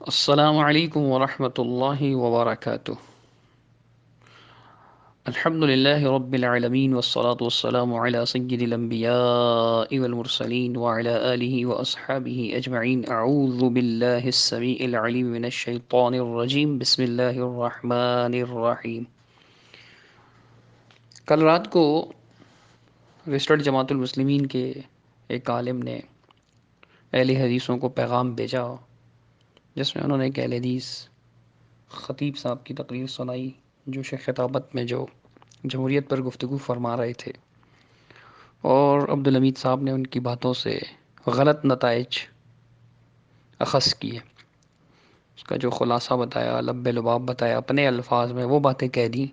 السلام علیکم ورحمۃ اللہ وبرکاتہ۔ الحمد للہ رب العالمین والصلاة والسلام علی سید الانبیاء والمرسلین وعلی آلہ واصحابہ اجمعین۔ اعوذ باللہ السمیع العلیم من الشیطان الرجیم، بسم اللہ الرحمن الرحیم۔ کل رات کو ریسٹرڈ جماعت المسلمین کے ایک عالم نے اہل حدیثوں کو پیغام بھیجا، جس میں انہوں نے ایک اہل حدیث خطیب صاحب کی تقریر سنائی، جو شیخ خطابت میں جو جمہوریت پر گفتگو فرما رہے تھے، اور عبدالحمید صاحب نے ان کی باتوں سے غلط نتائج اخذ کیے۔ اس کا جو خلاصہ بتایا، لب لباب بتایا، اپنے الفاظ میں وہ باتیں کہہ دیں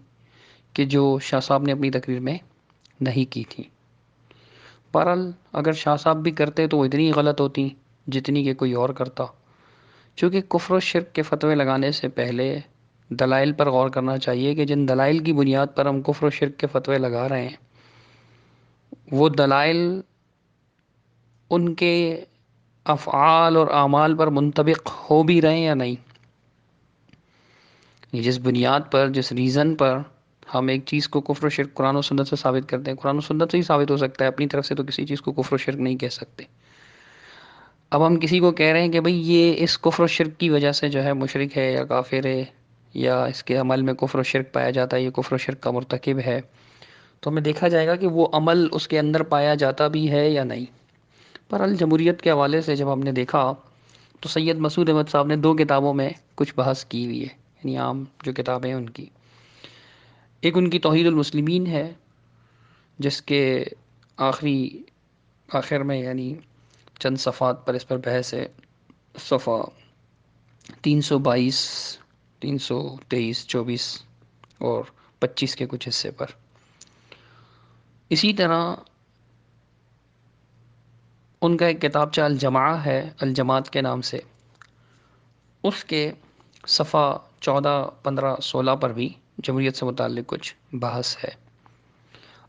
کہ جو شاہ صاحب نے اپنی تقریر میں نہیں کی تھیں۔ بہرحال اگر شاہ صاحب بھی کرتے تو وہ اتنی غلط ہوتی جتنی کہ کوئی اور کرتا، چونکہ کفر و شرک کے فتوے لگانے سے پہلے دلائل پر غور کرنا چاہیے کہ جن دلائل کی بنیاد پر ہم کفر و شرک کے فتوے لگا رہے ہیں، وہ دلائل ان کے افعال اور اعمال پر منطبق ہو بھی رہے ہیں یا نہیں۔ جس بنیاد پر، جس ریزن پر ہم ایک چیز کو کفر و شرک قرآن و سنت سے ثابت کرتے ہیں، قرآن و سنت سے ہی ثابت ہو سکتا ہے، اپنی طرف سے تو کسی چیز کو کفر و شرک نہیں کہہ سکتے۔ اب ہم کسی کو کہہ رہے ہیں کہ بھئی یہ اس کفر و شرک کی وجہ سے جو ہے مشرک ہے یا کافر ہے، یا اس کے عمل میں کفر و شرک پایا جاتا ہے، یہ کفر و شرک کا مرتکب ہے، تو ہمیں دیکھا جائے گا کہ وہ عمل اس کے اندر پایا جاتا بھی ہے یا نہیں۔ پر الجمہوریت کے حوالے سے جب ہم نے دیکھا تو سید مسعود احمد صاحب نے دو کتابوں میں کچھ بحث کی ہوئی ہے، یعنی عام جو کتابیں ہیں ان کی۔ ایک ان کی توحید المسلمین ہے، جس کے آخر میں یعنی چند صفحات پر اس پر بحث ہے، صفحہ 322، 323، 24 اور 25 کے کچھ حصے پر۔ اسی طرح ان کا ایک کتابچہ الجماع ہے، الجماعت کے نام سے، اس کے صفحہ 14، 15، 16 پر بھی جمہوریت سے متعلق کچھ بحث ہے۔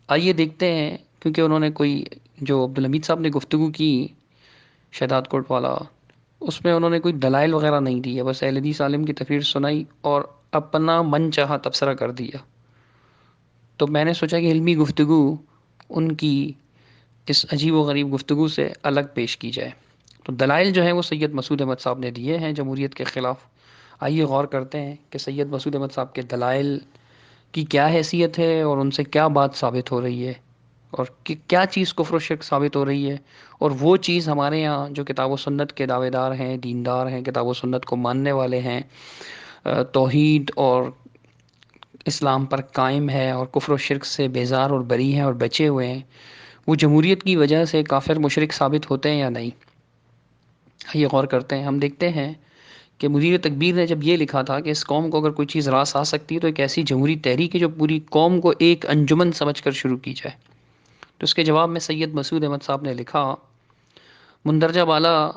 آئیے دیکھتے ہیں، کیونکہ انہوں نے کوئی جو عبدالحمید صاحب نے گفتگو کی شہداد کوٹ والا، اس میں انہوں نے کوئی دلائل وغیرہ نہیں دی ہے، بس اہل حدیث عالم کی تقریر سنائی اور اپنا من چاہا تبصرہ کر دیا۔ تو میں نے سوچا کہ علمی گفتگو ان کی اس عجیب و غریب گفتگو سے الگ پیش کی جائے۔ تو دلائل جو ہیں وہ سید مسعود احمد صاحب نے دیے ہیں جمہوریت کے خلاف۔ آئیے غور کرتے ہیں کہ سید مسعود احمد صاحب کے دلائل کی کیا حیثیت ہے، اور ان سے کیا بات ثابت ہو رہی ہے، اور کیا چیز کفر و شرک ثابت ہو رہی ہے، اور وہ چیز ہمارے ہاں جو کتاب و سنت کے دعوے دار ہیں، دیندار ہیں، کتاب و سنت کو ماننے والے ہیں، توحید اور اسلام پر قائم ہے اور کفر و شرک سے بیزار اور بری ہیں اور بچے ہوئے ہیں، وہ جمہوریت کی وجہ سے کافر مشرک ثابت ہوتے ہیں یا نہیں۔ یہ غور کرتے ہیں۔ ہم دیکھتے ہیں کہ مدیر تکبیر نے جب یہ لکھا تھا کہ اس قوم کو اگر کوئی چیز راس آ سکتی ہے تو ایک ایسی جمہوری تحریک ہے جو پوری قوم کو ایک انجمن سمجھ کر شروع کی جائے، تو اس کے جواب میں سید مسعود احمد صاحب نے لکھا، مندرجہ بالا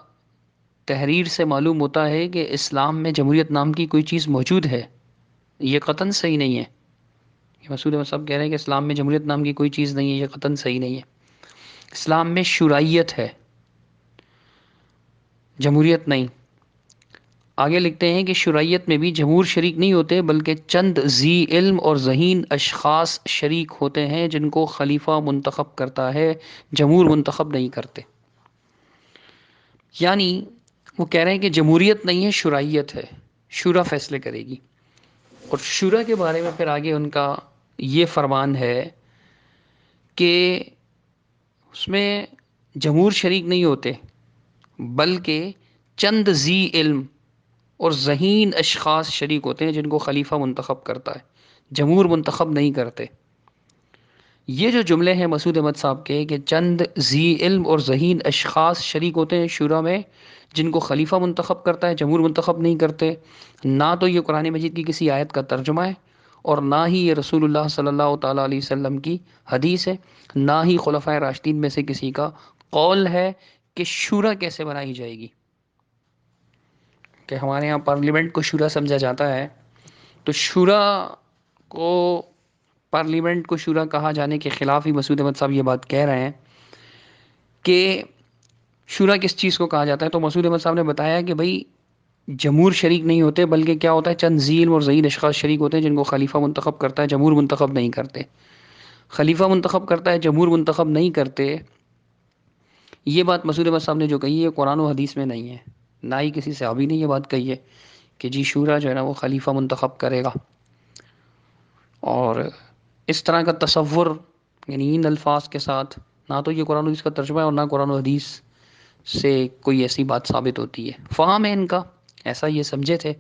تحریر سے معلوم ہوتا ہے کہ اسلام میں جمہوریت نام کی کوئی چیز موجود ہے، یہ قطعاً صحیح نہیں ہے۔ مسعود احمد صاحب کہہ رہے ہیں کہ اسلام میں جمہوریت نام کی کوئی چیز نہیں ہے، یہ قطعاً صحیح نہیں ہے۔ اسلام میں شورائیت ہے، جمہوریت نہیں۔ آگے لکھتے ہیں کہ شرعیت میں بھی جمہور شریک نہیں ہوتے، بلکہ چند ذی علم اور ذہین اشخاص شریک ہوتے ہیں جن کو خلیفہ منتخب کرتا ہے، جمہور منتخب نہیں کرتے۔ یعنی وہ کہہ رہے ہیں کہ جمہوریت نہیں ہے، شرعیت ہے، شورا فیصلے کرے گی۔ اور شورا کے بارے میں پھر آگے ان کا یہ فرمان ہے کہ اس میں جمہور شریک نہیں ہوتے، بلکہ چند ذی علم اور ذہین اشخاص شریک ہوتے ہیں جن کو خلیفہ منتخب کرتا ہے، جمہور منتخب نہیں کرتے۔ یہ جو جملے ہیں مسعود احمد صاحب کے کہ چند ذی علم اور ذہین اشخاص شریک ہوتے ہیں شورا میں جن کو خلیفہ منتخب کرتا ہے، جمہور منتخب نہیں کرتے، نہ تو یہ قرآن مجید کی کسی آیت کا ترجمہ ہے، اور نہ ہی یہ رسول اللہ صلی اللہ تعالیٰ علیہ وسلم کی حدیث ہے، نہ ہی خلفائے راشدین میں سے کسی کا قول ہے کہ شورا کیسے بنائی جائے گی۔ کہ ہمارے ہاں پارلیمنٹ کو شورا سمجھا جاتا ہے، تو شورا کو، پارلیمنٹ کو شورا کہا جانے کے خلاف ہی مسعود احمد صاحب یہ بات کہہ رہے ہیں کہ شورا کس چیز کو کہا جاتا ہے۔ تو مسعود احمد صاحب نے بتایا کہ بھئی جمہور شریک نہیں ہوتے، بلکہ کیا ہوتا ہے، چند ذی علم اور ذہین اشخاص شریک ہوتے ہیں جن کو خلیفہ منتخب کرتا ہے، جمہور منتخب نہیں کرتے۔ خلیفہ منتخب کرتا ہے، جمہور منتخب نہیں کرتے۔ یہ بات مسعود احمد صاحب نے جو کہی ہے قرآن و حدیث میں نہیں ہے، نہ ہی کسی صحابی نے یہ بات کہی ہے کہ جی شورا جو ہے نا وہ خلیفہ منتخب کرے گا۔ اور اس طرح کا تصور، یعنی ان الفاظ کے ساتھ، نہ تو یہ قرآن و حدیث کا ترجمہ ہے اور نہ قرآن و حدیث سے کوئی ایسی بات ثابت ہوتی ہے۔ فہم ہے ان کا، ایسا یہ سمجھے تھے۔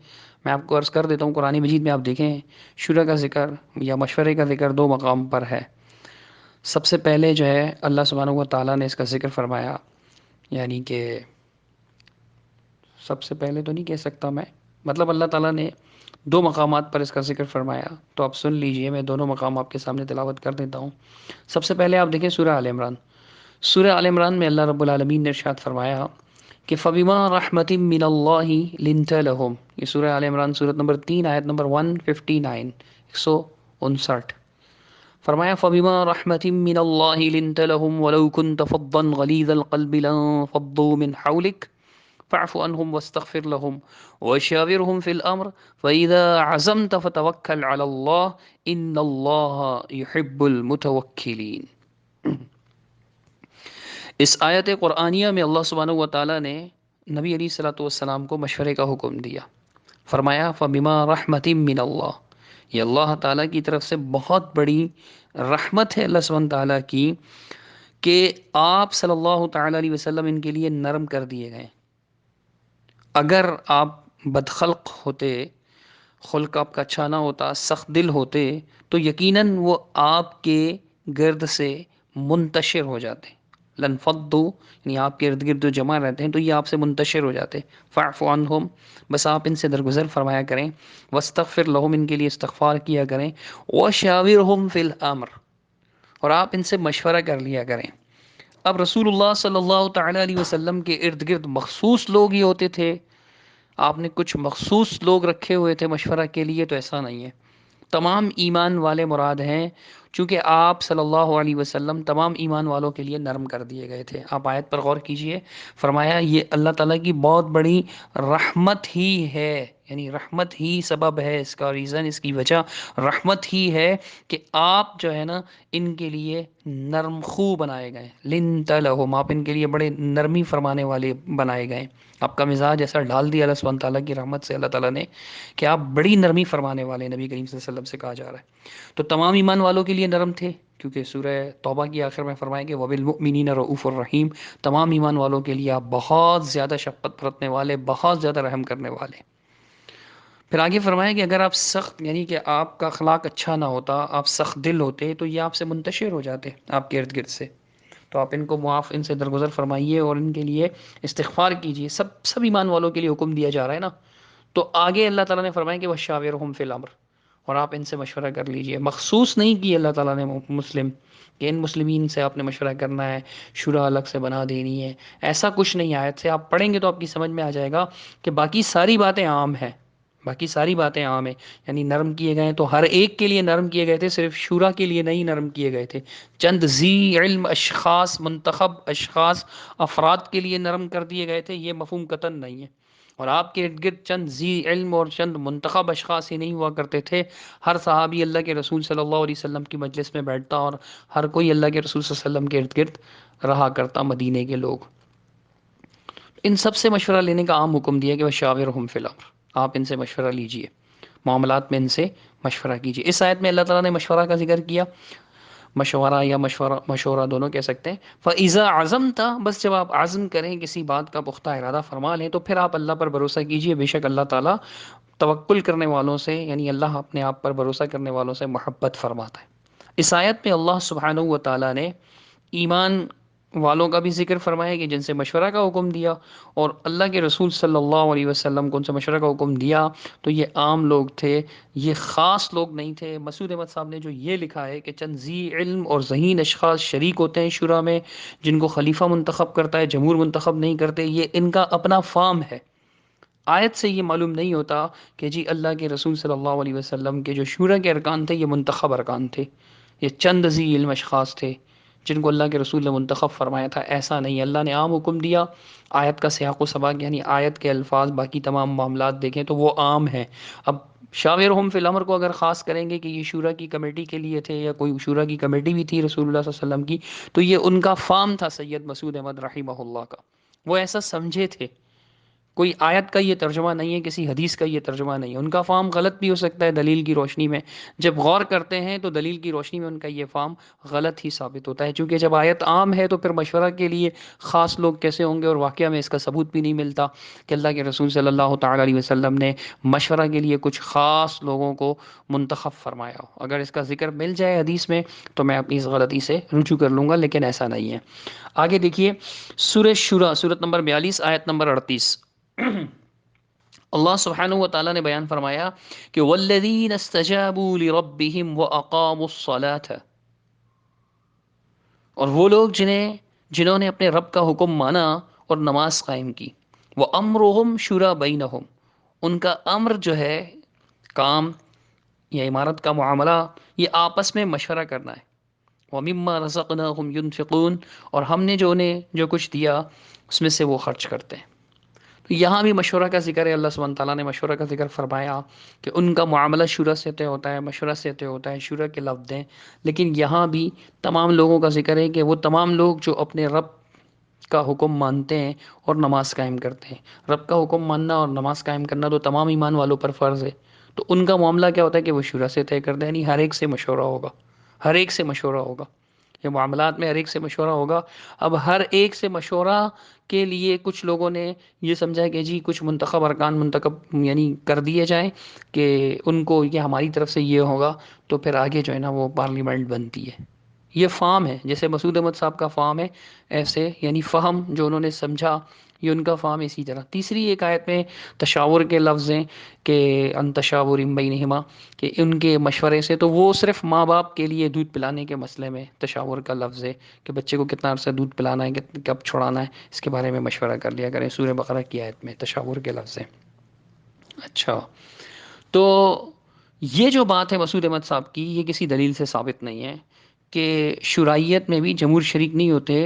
میں آپ کو عرض کر دیتا ہوں، قرآن مجید میں آپ دیکھیں شورا کا ذکر یا مشورے کا ذکر دو مقام پر ہے۔ سب سے پہلے جو ہے اللہ سبحانہ و تعالیٰ نے اس کا ذکر فرمایا، یعنی کہ سب سے پہلے تو نہیں کہہ سکتا میں، مطلب اللہ تعالیٰ نے دو مقامات پر اس کا ذکر فرمایا، تو آپ سن لیجئے، میں دونوں مقام آپ کے سامنے تلاوت کر دیتا ہوں۔ سب سے پہلے آپ دیکھیں سورہ آل عمران۔ سورہ آل عمران میں اللہ رب العالمین نے ارشاد فرمایا کہ فَبِمَا رَحْمَةٍ مِّنَ اللَّهِ لِنْتَ لَهُمْ۔ یہ سورہ آل عمران سورۃ نمبر 3 آیت نمبر 159، 159۔ فرمایا فَبِمَا رَحْمَةٍ مِّنَ اللَّهِ لِنْتَ لَهُمْ وَلَوْ كُنْتَ فَظًّا غَلِيظَ الْقَلْبِ لَانفَضُّوا مِنْ حَوْلِكَ فاعف عنهم واستغفر لهم وشاورهم في الأمر فإذا عزمت فتوكل على الله إن الله يحب المتوكلين۔ اس آیت قرآنیہ میں اللہ سبحانہ و تعالیٰ نے نبی علیہ الصلوۃ والسلام کو مشورے کا حکم دیا۔ فرمایا فبما رحمت من اللہ، یہ اللہ تعالیٰ کی طرف سے بہت بڑی رحمت ہے اللہ سبحانہ تعالیٰ کی کہ آپ صلی اللہ تعالیٰ علیہ وسلم ان کے لیے نرم کر دیے گئے۔ اگر آپ بدخلق ہوتے، خلق آپ کا اچھا نہ ہوتا، سخت دل ہوتے، تو یقیناً وہ آپ کے گرد سے منتشر ہو جاتے۔ لنفضوا، یعنی آپ کے ارد گرد جو جمع رہتے ہیں تو یہ آپ سے منتشر ہو جاتے۔ فاعف عنہم، بس آپ ان سے درگزر فرمایا کریں۔ واستغفر لہم، ان کے لیے استغفار کیا کریں۔ وشاورہم فی الامر، اور آپ ان سے مشورہ کر لیا کریں۔ اب رسول اللہ صلی اللہ تعالیٰ علیہ وسلم کے ارد گرد مخصوص لوگ ہی ہوتے تھے، آپ نے کچھ مخصوص لوگ رکھے ہوئے تھے مشورہ کے لیے؟ تو ایسا نہیں ہے، تمام ایمان والے مراد ہیں، چونکہ آپ صلی اللہ علیہ وسلم تمام ایمان والوں کے لیے نرم کر دیے گئے تھے۔ آپ آیت پر غور کیجئے، فرمایا یہ اللہ تعالیٰ کی بہت بڑی رحمت ہی ہے، یعنی رحمت ہی سبب ہے، اس کا ریزن، اس کی وجہ رحمت ہی ہے کہ آپ جو ہے نا ان کے لیے نرم خو بنائے گئے۔ لنت لہم، آپ ان کے لیے بڑے نرمی فرمانے والے بنائے گئے۔ آپ کا مزاج ایسا ڈال دیا اللہ سبحانہ تعالیٰ کی رحمت سے، اللہ تعالیٰ نے، کہ آپ بڑی نرمی فرمانے والے نبی کریم صلی اللہ علیہ وسلم سے کہا جا رہا ہے۔ تو تمام ایمان والوں کے لیے نرم تھے، کیونکہ سورہ توبہ کی آخر میں فرمائے کہ وَبِالْمُؤْمِنِينَ رؤوف الرحیم، تمام ایمان والوں کے لیے آپ بہت زیادہ شفقت برتنے والے، بہت زیادہ رحم کرنے والے۔ پھر آگے فرمایا کہ اگر آپ سخت، یعنی کہ آپ کا اخلاق اچھا نہ ہوتا، آپ سخت دل ہوتے، تو یہ آپ سے منتشر ہو جاتے، آپ کے ارد گرد سے۔ تو آپ ان کو معاف، ان سے درگزر فرمائیے اور ان کے لیے استغفار کیجیے۔ سب ایمان والوں کے لیے حکم دیا جا رہا ہے نا۔ تو آگے اللہ تعالیٰ نے فرمایا کہ وَشَاوِرْهُمْ فِي الْأَمْرِ، اور آپ ان سے مشورہ کر لیجئے۔ مخصوص نہیں کی اللہ تعالیٰ نے مسلم کہ ان مسلمین سے آپ نے مشورہ کرنا ہے، شورا الگ سے بنا دینی ہے، ایسا کچھ نہیں۔ آیت سے آپ پڑھیں گے تو آپ کی سمجھ میں آ جائے گا کہ باقی ساری باتیں عام ہیں، باقی ساری باتیں عام ہیں، یعنی نرم کیے گئے تو ہر ایک کے لیے نرم کیے گئے تھے، صرف شورا کے لیے نہیں نرم کیے گئے تھے۔ چند ذی علم اشخاص، منتخب اشخاص، افراد کے لیے نرم کر دیے گئے تھے، یہ مفہوم قطعاً نہیں ہے۔ اور آپ کے ارد گرد چند ذی علم اور چند منتخب اشخاص ہی نہیں ہوا کرتے تھے، ہر صحابی اللہ کے رسول صلی اللہ علیہ وسلم کی مجلس میں بیٹھتا اور ہر کوئی اللہ کے رسول صلی اللہ علیہ وسلم کے ارد گرد رہا کرتا، مدینے کے لوگ۔ ان سب سے مشورہ لینے کا عام حکم دیا کہ وَشَاوِرْهُمْ فِي الْأَمْرِ، آپ ان سے مشورہ لیجئے، معاملات میں ان سے مشورہ کیجئے۔ اس آیت میں اللہ تعالیٰ نے مشورہ کا ذکر کیا، مشورہ یا مشورہ دونوں کہہ سکتے ہیں۔ فَإِذَا عَزَمْتَ، بس جب آپ عزم کریں، کسی بات کا پختہ ارادہ فرما لیں، تو پھر آپ اللہ پر بھروسہ کیجئے، بے شک اللہ تعالیٰ توکل کرنے والوں سے، یعنی اللہ اپنے آپ پر بھروسہ کرنے والوں سے محبت فرماتا ہے۔ اس آیت میں اللہ سبحانہ و تعالیٰ نے ایمان والوں کا بھی ذکر فرمایا کہ جن سے مشورہ کا حکم دیا، اور اللہ کے رسول صلی اللہ علیہ وسلم کو ان سے مشورہ کا حکم دیا تو یہ عام لوگ تھے، یہ خاص لوگ نہیں تھے۔ مسعود احمد صاحب نے جو یہ لکھا ہے کہ چند ذی علم اور ذہین اشخاص شریک ہوتے ہیں شورا میں، جن کو خلیفہ منتخب کرتا ہے، جمہور منتخب نہیں کرتے، یہ ان کا اپنا فام ہے۔ آیت سے یہ معلوم نہیں ہوتا کہ جی اللہ کے رسول صلی اللہ علیہ وسلم کے جو شورا کے ارکان تھے یہ منتخب ارکان تھے، یہ چند ذی علم اشخاص تھے جن کو اللہ کے رسول نے منتخب فرمایا تھا، ایسا نہیں. اللہ نے عام حکم دیا، آیت کا سیاق و سباق یعنی آیت کے الفاظ باقی تمام معاملات دیکھیں تو وہ عام ہیں. اب شاورہم فی الامر کو اگر خاص کریں گے کہ یہ شورا کی کمیٹی کے لیے تھے یا کوئی شورا کی کمیٹی بھی تھی رسول اللہ صلی اللہ علیہ وسلم کی، تو یہ ان کا فام تھا سید مسعود احمد رحمہ اللہ کا. وہ ایسا سمجھے تھے، کوئی آیت کا یہ ترجمہ نہیں ہے، کسی حدیث کا یہ ترجمہ نہیں ہے. ان کا فام غلط بھی ہو سکتا ہے دلیل کی روشنی میں، جب غور کرتے ہیں تو دلیل کی روشنی میں ان کا یہ فام غلط ہی ثابت ہوتا ہے. چونکہ جب آیت عام ہے تو پھر مشورہ کے لیے خاص لوگ کیسے ہوں گے؟ اور واقعہ میں اس کا ثبوت بھی نہیں ملتا کہ اللہ کے رسول صلی اللہ تعالی علیہ وسلم نے مشورہ کے لیے کچھ خاص لوگوں کو منتخب فرمایا ہو. اگر اس کا ذکر مل جائے حدیث میں تو میں اپنی اس غلطی سے رجوع کر لوں گا، لیکن ایسا نہیں ہے. آگے دیکھیے سورہ شورى سورت نمبر 42 آیت نمبر 38. اللہ سبحانہ و تعالیٰ نے بیان فرمایا کہ والذین استجابوا لربهم واقاموا الصلاة، اور وہ لوگ جنہوں نے اپنے رب کا حکم مانا اور نماز قائم کی. وامرهم شورى بینہم، ان کا امر جو ہے، کام یا امارت کا معاملہ، یہ آپس میں مشورہ کرنا ہے. ومما رزقناهم ينفقون، اور ہم نے جو انہیں جو کچھ دیا اس میں سے وہ خرچ کرتے ہیں. تو یہاں بھی مشورہ کا ذکر ہے. اللہ سبحانہ تعالیٰ نے مشورہ کا ذکر فرمایا کہ ان کا معاملہ شورا سے طے ہوتا ہے، مشورہ سے طے ہوتا ہے، شورا کے لفظ ہیں. لیکن یہاں بھی تمام لوگوں کا ذکر ہے کہ وہ تمام لوگ جو اپنے رب کا حکم مانتے ہیں اور نماز قائم کرتے ہیں. رب کا حکم ماننا اور نماز قائم کرنا تو تمام ایمان والوں پر فرض ہے. تو ان کا معاملہ کیا ہوتا ہے کہ وہ شورا سے طے کرتے ہیں، یعنی ہر ایک سے مشورہ ہوگا، ہر ایک سے مشورہ ہوگا. یہ معاملات میں ہر ایک سے مشورہ ہوگا. اب ہر ایک سے مشورہ کے لیے کچھ لوگوں نے یہ سمجھا کہ جی کچھ منتخب ارکان منتخب یعنی کر دیے جائیں کہ ان کو یہ ہماری طرف سے یہ ہوگا، تو پھر آگے جو ہے نا وہ پارلیمنٹ بنتی ہے. یہ فام ہے، جیسے مسعود احمد صاحب کا فام ہے ایسے، یعنی فہم جو انہوں نے سمجھا، یہ ان کا فام اسی طرح. تیسری ایک آیت میں تشاور کے لفظ ہیں کہ ان تشاور بینہما، کہ ان کے مشورے سے، تو وہ صرف ماں باپ کے لیے دودھ پلانے کے مسئلے میں تشاور کا لفظ ہے کہ بچے کو کتنا عرصہ دودھ پلانا ہے، کب چھڑانا ہے، اس کے بارے میں مشورہ کر لیا کریں. سورہ بقرہ کی آیت میں تشاور کے لفظ ہے. اچھا، تو یہ جو بات ہے مسعود احمد صاحب کی، یہ کسی دلیل سے ثابت نہیں ہے کہ شرائیت میں بھی جمہور شریک نہیں ہوتے،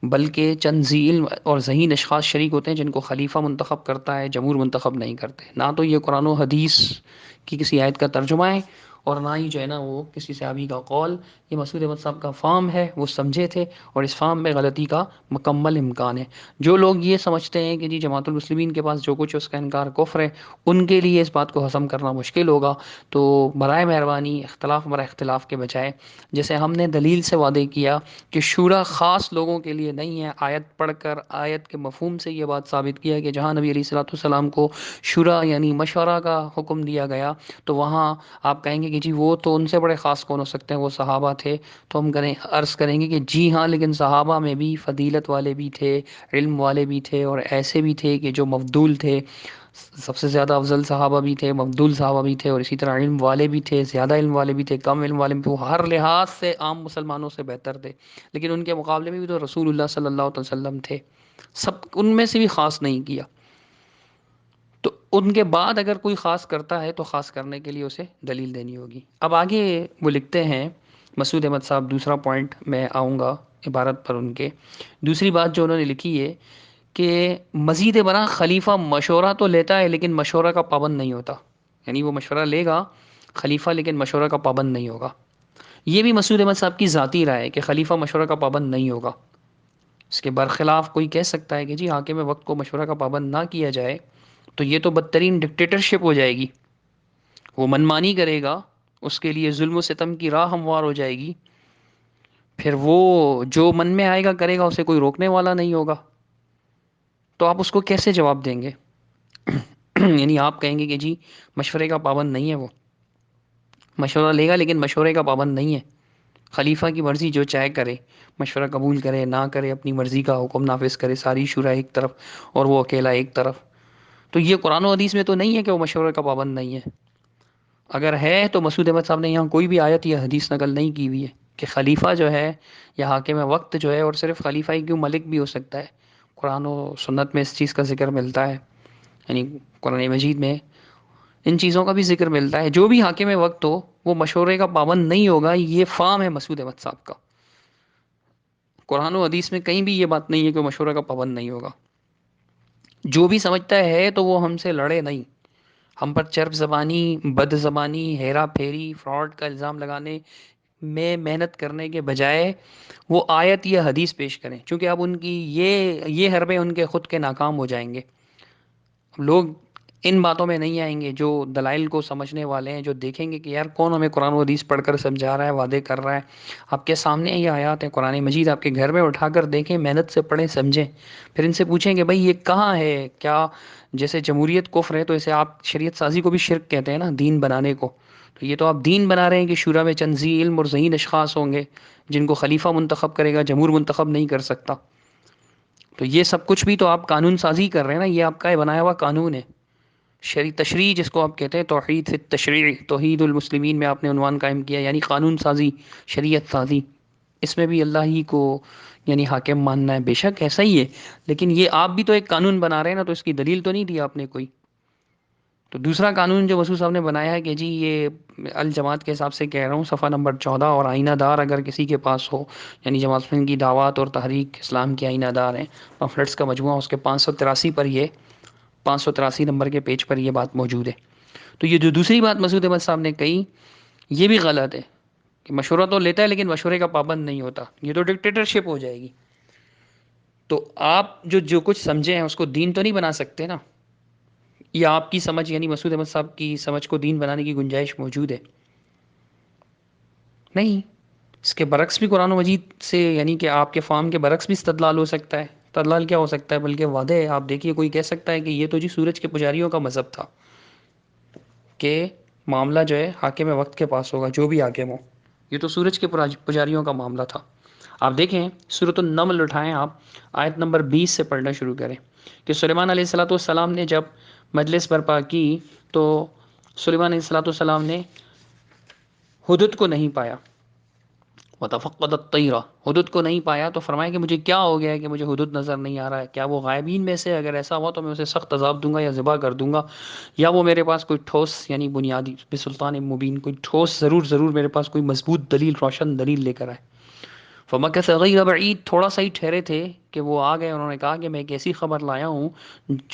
بلکہ چند ذی علم اور ذہین اشخاص شریک ہوتے ہیں جن کو خلیفہ منتخب کرتا ہے، جمہور منتخب نہیں کرتے. نہ تو یہ قرآن و حدیث کی کسی آیت کا ترجمہ ہے، اور نہ ہی جو ہے نا وہ کسی صحابی کا قول. یہ مسعود احمد صاحب کا فام ہے، وہ سمجھے تھے، اور اس فام میں غلطی کا مکمل امکان ہے. جو لوگ یہ سمجھتے ہیں کہ جی جماعت المسلمین کے پاس جو کچھ ہے اس کا انکار کفر ہے، ان کے لیے اس بات کو ہضم کرنا مشکل ہوگا. تو برائے مہربانی اختلاف برائے اختلاف کے بجائے، جیسے ہم نے دلیل سے وعدے کیا کہ شورا خاص لوگوں کے لیے نہیں ہے، آیت پڑھ کر آیت کے مفہوم سے یہ بات ثابت کیا کہ جہاں نبی علیہ الصلوۃ والسلام کو شورا یعنی مشورہ کا حکم دیا گیا، تو وہاں آپ کہیں گے کہ جی وہ تو ان سے بڑے خاص کون ہو سکتے ہیں، وہ صحابہ تھے. تو ہم عرض کریں گے کہ جی ہاں، لیکن صحابہ میں بھی فضیلت والے بھی تھے، علم والے بھی تھے، اور ایسے بھی تھے کہ جو مفضول تھے. سب سے زیادہ افضل صحابہ بھی تھے، مفضول صحابہ بھی تھے، اور اسی طرح علم والے بھی تھے، زیادہ علم والے بھی تھے، کم علم والے بھی تھے. وہ ہر لحاظ سے عام مسلمانوں سے بہتر تھے، لیکن ان کے مقابلے میں بھی تو رسول اللہ صلی اللہ علیہ وسلم تھے. سب ان میں سے بھی خاص نہیں کیا. تو ان کے بعد اگر کوئی خاص کرتا ہے تو خاص کرنے کے لیے اسے دلیل دینی ہوگی. اب آگے وہ لکھتے ہیں مسعود احمد صاحب، دوسرا پوائنٹ میں آؤں گا عبارت پر. ان کے دوسری بات جو انہوں نے لکھی ہے کہ مزید برآں خلیفہ مشورہ تو لیتا ہے لیکن مشورہ کا پابند نہیں ہوتا. یعنی وہ مشورہ لے گا خلیفہ، لیکن مشورہ کا پابند نہیں ہوگا. یہ بھی مسعود احمد صاحب کی ذاتی رائے ہے کہ خلیفہ مشورہ کا پابند نہیں ہوگا. اس کے برخلاف کوئی کہہ سکتا ہے کہ جی حاکم وقت کو مشورہ کا پابند نہ کیا جائے تو یہ تو بدترین ڈکٹیٹرشپ ہو جائے گی، وہ منمانی کرے گا، اس کے لیے ظلم و ستم کی راہ ہموار ہو جائے گی، پھر وہ جو من میں آئے گا کرے گا، اسے کوئی روکنے والا نہیں ہوگا. تو آپ اس کو کیسے جواب دیں گے؟ یعنی آپ کہیں گے کہ جی مشورے کا پابند نہیں ہے، وہ مشورہ لے گا لیکن مشورے کا پابند نہیں ہے، خلیفہ کی مرضی جو چاہے کرے، مشورہ قبول کرے نہ کرے، اپنی مرضی کا حکم نافذ کرے، ساری شورا ایک طرف اور وہ اکیلا ایک طرف. تو یہ قرآن و حدیث میں تو نہیں ہے کہ وہ مشورے کا پابند نہیں ہے. اگر ہے تو مسعود احمد صاحب نے یہاں کوئی بھی آیت یا حدیث نقل نہیں کی ہوئی ہے کہ خلیفہ جو ہے یا حاکم وقت جو ہے، اور صرف خلیفہ ہی کیوں، ملک بھی ہو سکتا ہے. قرآن و سنت میں اس چیز کا ذکر ملتا ہے، یعنی قرآن مجید میں ان چیزوں کا بھی ذکر ملتا ہے. جو بھی حاکم وقت ہو وہ مشورے کا پابند نہیں ہوگا. یہ فام ہے مسعود احمد صاحب کا. قرآن و حدیث میں کہیں بھی یہ بات نہیں ہے کہ مشورہ کا پابند نہیں ہوگا. جو بھی سمجھتا ہے تو وہ ہم سے لڑے نہیں. ہم پر چرب زبانی، بد زبانی، ہیرا پھیری، فراڈ کا الزام لگانے میں محنت کرنے کے بجائے وہ آیت یا حدیث پیش کریں، چونکہ اب ان کی یہ حربے ان کے خود کے ناکام ہو جائیں گے. لوگ ان باتوں میں نہیں آئیں گے جو دلائل کو سمجھنے والے ہیں، جو دیکھیں گے کہ یار کون ہمیں قرآن و حدیث پڑھ کر سمجھا رہا ہے، وعدے کر رہا ہے. آپ کے سامنے یہ آیات ہیں قرآن مجید، آپ کے گھر میں اٹھا کر دیکھیں، محنت سے پڑھیں، سمجھیں. پھر ان سے پوچھیں کہ بھائی یہ کہاں ہے؟ کیا جیسے جمہوریت کفر ہے تو اسے آپ شریعت سازی کو بھی شرک کہتے ہیں نا، دین بنانے کو. تو یہ تو آپ دین بنا رہے ہیں کہ شورا میں چند ذی علم اور ذہین اشخاص ہوں گے جن کو خلیفہ منتخب کرے گا، جمہور منتخب نہیں کر سکتا. تو یہ سب کچھ بھی تو آپ قانون سازی کر رہے ہیں نا، یہ آپ کا بنایا ہوا قانون ہے. تشریع جس کو آپ کہتے ہیں، توحید فی التشریع، توحید المسلمین میں آپ نے عنوان قائم کیا، یعنی قانون سازی، شریعت سازی. اس میں بھی اللہ ہی کو یعنی حاکم ماننا ہے. بے شک ایسا ہی ہے، لیکن یہ آپ بھی تو ایک قانون بنا رہے ہیں نا، تو اس کی دلیل تو نہیں دی آپ نے کوئی. تو دوسرا قانون جو مسعود صاحب نے بنایا ہے کہ جی یہ الجماعت کے حساب سے کہہ رہا ہوں، صفحہ نمبر 14، اور آئینہ دار اگر کسی کے پاس ہو، یعنی جماعت اسلامی کی دعوات اور تحریک اسلام کے آئینہ دار ہیں، پمفلٹس کا مجموعہ، اس کے 583 پر یہ 583 نمبر کے پیج پر یہ بات موجود ہے. تو یہ جو دوسری بات مسعود احمد صاحب نے کہی، یہ بھی غلط ہے کہ مشورہ تو لیتا ہے لیکن مشورے کا پابند نہیں ہوتا. یہ تو ڈکٹیٹرشپ ہو جائے گی. تو آپ جو کچھ سمجھے ہیں اس کو دین تو نہیں بنا سکتے نا. یہ آپ کی سمجھ، یعنی مسعود احمد صاحب کی سمجھ کو دین بنانے کی گنجائش موجود ہے نہیں. اس کے برعکس بھی قرآن و مجید سے، یعنی کہ آپ کے فام کے برعکس بھی استدلال ہو سکتا ہے. استدلال کیا ہو سکتا ہے؟ بلکہ وعدے ہے. آپ دیکھیے کوئی کہہ سکتا ہے کہ یہ تو جی سورج کے پجاریوں کا مذہب تھا کہ معاملہ جو ہے حاکم وقت کے پاس ہوگا، جو بھی حاکم ہو. یہ تو سورج کے پجاریوں کا معاملہ تھا. آپ دیکھیں سورۃ النمل اٹھائیں آپ، آیت نمبر 20 سے پڑھنا شروع کریں کہ سلیمان علیہ الصلوۃ والسلام نے جب مجلس برپا کی تو سلیمان علیہ الصلوۃ والسلام نے ہدہد کو نہیں پایا. وتفقد الطیر، ہدہد کو نہیں پایا تو فرمایا کہ مجھے کیا ہو گیا ہے کہ مجھے ہدہد نظر نہیں آ رہا ہے؟ کیا وہ غائبین میں سے؟ اگر ایسا ہوا تو میں اسے سخت عذاب دوں گا یا ذبح کر دوں گا، یا وہ میرے پاس کوئی ٹھوس یعنی بنیادی بسلطان مبین، کوئی ٹھوس ضرور میرے پاس کوئی مضبوط دلیل، روشن دلیل لے کر آئے. فمکث غیر بعید، تھوڑا سا ہی ٹھہرے تھے کہ وہ آ گئے. انہوں نے کہا کہ میں ایک ایسی خبر لایا ہوں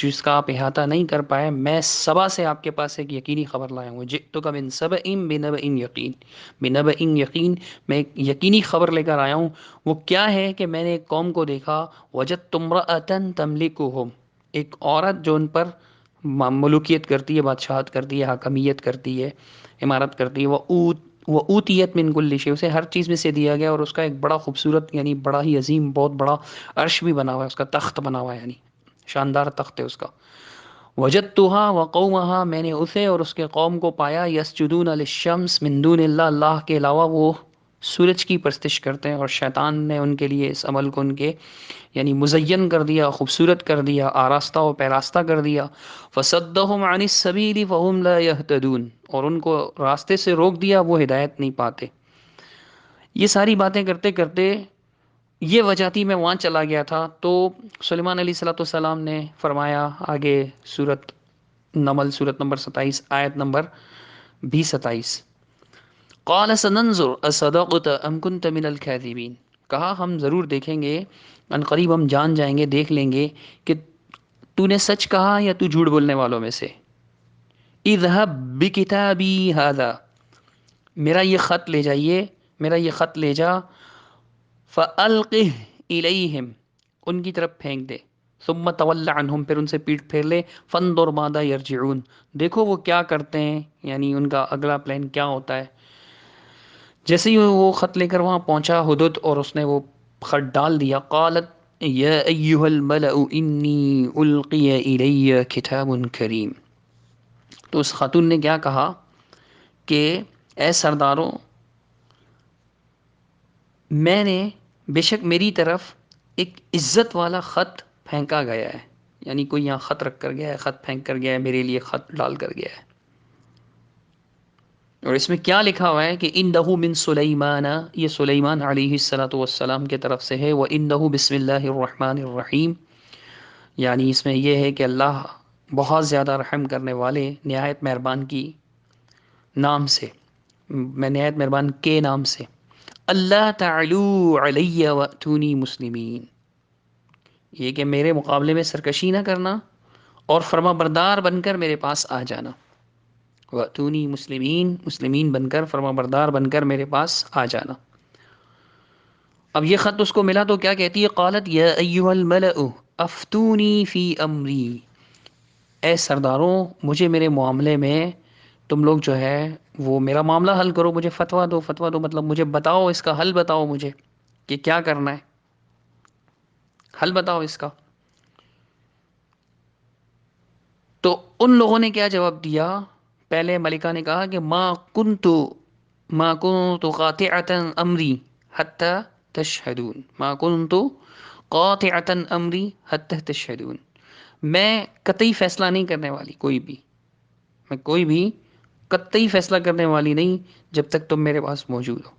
جس کا آپ احاطہ نہیں کر پائے. میں سبا سے آپ کے پاس ایک یقینی خبر لایا ہوں. جئتک من سبأ بنبأ یقین، بنبأ یقین، میں ایک یقینی خبر لے کر آیا ہوں. وہ کیا ہے کہ میں نے ایک قوم کو دیکھا، وجدت امرأة تملکہم، ایک عورت جو ان پر ملوکیت کرتی ہے، بادشاہت کرتی ہے، حاکمیت کرتی ہے، امارت کرتی ہے. وہ اوتیت من کل شیء، اسے ہر چیز میں سے دیا گیا، اور اس کا ایک بڑا خوبصورت یعنی بڑا ہی عظیم، بہت بڑا عرش بھی بنا ہوا ہے، اس کا تخت بنا ہوا ہے، یعنی شاندار تخت ہے اس کا. وجدتها وقومها، میں نے اسے اور اس کے قوم کو پایا، یسجدون للشمس من دون اللہ، اللہ کے علاوہ وہ سورج کی پرستش کرتے ہیں، اور شیطان نے ان کے لیے اس عمل کو ان کے یعنی مزین کر دیا، خوبصورت کر دیا، آراستہ و پیراستہ کر دیا. فصدهم عن السبیل فهم لا يهتدون، اور ان کو راستے سے روک دیا، وہ ہدایت نہیں پاتے. یہ ساری باتیں کرتے کرتے یہ وجہ تھی، میں وہاں چلا گیا تھا. تو سلیمان علیہ الصلوۃ والسلام نے فرمایا آگے، سورۃ نمل سورۃ نمبر 27 آیت نمبر 20-27، قال سننظر اصدقت ام كنت من الكاذبین، کہا ہم ضرور دیکھیں گے، ان قریب ہم جان جائیں گے، دیکھ لیں گے کہ تو نے سچ کہا یا تو جھوٹ بولنے والوں میں سے. اذهب بکتابی هذا، میرا یہ خط لے جائیے، میرا یہ خط لے جا، فَأَلْقِهْ إِلَيْهِمْ، ان کی طرف پھینک دے، ثم تول عنہم، پھر ان سے پیٹ پھیر لے، فانظر ماذا یرجعون، دیکھو وہ کیا کرتے ہیں، یعنی ان کا اگلا پلان کیا ہوتا ہے. جیسے ہی وہ خط لے کر وہاں پہنچا ہدہد، اور اس نے وہ خط ڈال دیا، قالت یا ایھا الملأ انی القی الی کتاب کریم، تو اس خاتون نے کیا کہا کہ اے سرداروں، میں نے بے شک میری طرف ایک عزت والا خط پھینکا گیا ہے، یعنی کوئی یہاں خط رکھ کر گیا ہے، خط پھینک کر گیا ہے، میرے لیے خط ڈال کر گیا ہے. اور اس میں کیا لکھا ہوا ہے کہ انہ من سلیمان، یہ سلیمان علیہ الصلوۃ والسلام کی طرف سے ہے. وانہ بسم اللہ الرحمن الرحیم، یعنی اس میں یہ ہے کہ اللہ بہت زیادہ رحم کرنے والے، نہایت مہربان کی نام سے، میں نہایت مہربان کے نام سے. اللہ تعلو علی واتونی مسلمین، یہ کہ میرے مقابلے میں سرکشی نہ کرنا اور فرما بردار بن کر میرے پاس آ جانا. واتونی مسلمین، مسلمین بن کر، فرما بردار بن کر میرے پاس آ جانا. اب یہ خط اس کو ملا تو کیا کہتی ہے؟ قالت یا ایھا الملأ افتونی فی امری، اے سرداروں مجھے میرے معاملے میں تم لوگ جو ہے وہ میرا معاملہ حل کرو، مجھے فتویٰ دو. فتویٰ دو مطلب مجھے بتاؤ، اس کا حل بتاؤ مجھے کہ کیا کرنا ہے، حل بتاؤ اس کا. تو ان لوگوں نے کیا جواب دیا؟ پہلے ملکہ نے کہا کہ ما کنت قاطعتا امری حتی تشہدون، ما کنت قاطعتا امری حتی تشہدون، میں قطعی فیصلہ نہیں کرنے والی، کوئی بھی قطعی فیصلہ کرنے والی نہیں جب تک تم میرے پاس موجود ہو.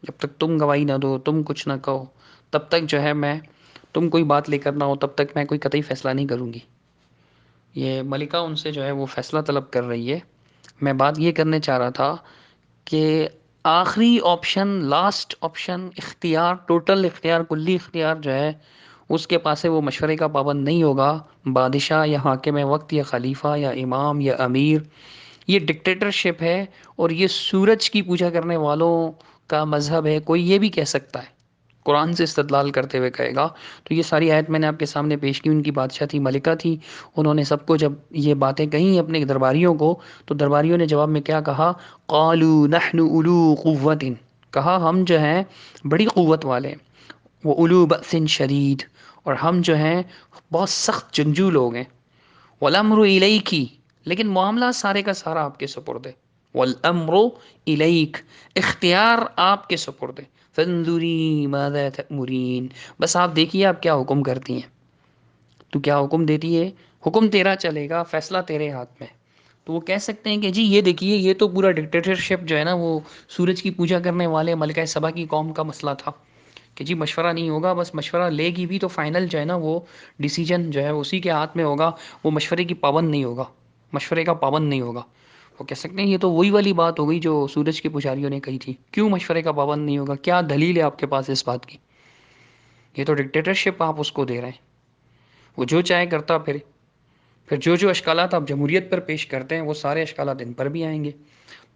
جب تک تم گواہی نہ دو، تم کچھ نہ کہو، تب تک جو ہے میں، تم کوئی بات لے کر نہ ہو، تب تک میں کوئی قطعی فیصلہ نہیں کروں گی. یہ ملکہ ان سے جو ہے وہ فیصلہ طلب کر رہی ہے. میں بات یہ کرنے چاہ رہا تھا کہ آخری آپشن، لاسٹ آپشن، اختیار، ٹوٹل اختیار، کلی اختیار جو ہے اس کے پاس ہے، وہ مشورے کا پابند نہیں ہوگا. بادشاہ یا حاکم وقت یا خلیفہ یا امام یا امیر، یہ ڈکٹیٹرشپ ہے اور یہ سورج کی پوجا کرنے والوں کا مذہب ہے. کوئی یہ بھی کہہ سکتا ہے، قرآن سے استدلال کرتے ہوئے کہے گا. تو یہ ساری آیت میں نے آپ کے سامنے پیش کی. ان کی بادشاہ تھی، ملکہ تھی. انہوں نے سب کو جب یہ باتیں کہیں اپنے درباریوں کو، تو درباریوں نے جواب میں کیا کہا؟ قالوا نحن اولو قوت، کہا ہم جو ہیں بڑی قوت والے ہیں، وہ اولو بأس شدید، اور ہم جو ہیں بہت سخت جنگجو لوگ ہیں. والامر الیک، لیکن معاملہ سارے کا سارا آپ کے سپرد ہے. والامر الیک، اختیار آپ کے سپرد ہے. فانظری ماذا تأمرین، بس آپ دیکھیے آپ کیا حکم کرتی ہیں. تو کیا حکم دیتی ہے؟ حکم تیرا چلے گا، فیصلہ تیرے ہاتھ میں. تو وہ کہہ سکتے ہیں کہ جی یہ دیکھیے یہ تو پورا ڈکٹیٹرشپ جو ہے نا وہ سورج کی پوجا کرنے والے ملکہ سبا کی قوم کا مسئلہ تھا کہ جی مشورہ نہیں ہوگا، بس مشورہ لے گی بھی تو فائنل جو ہے نا وہ ڈیسیجن جو ہے اسی کے ہاتھ میں ہوگا، وہ مشورے کی پابند نہیں ہوگا، مشورے کا پابند نہیں ہوگا. وہ کہہ سکتے ہیں یہ تو وہی والی بات ہو گئی جو سورج کے پجاریوں نے کہی تھی. کیوں مشورے کا پابند نہیں ہوگا؟ کیا دلیل ہے آپ کے پاس اس بات کی؟ یہ تو ڈکٹیٹرشپ آپ اس کو دے رہے ہیں، وہ جو چاہے کرتا پھر جو اشکالات آپ جمہوریت پر پیش کرتے ہیں وہ سارے اشکالات ان پر بھی آئیں گے.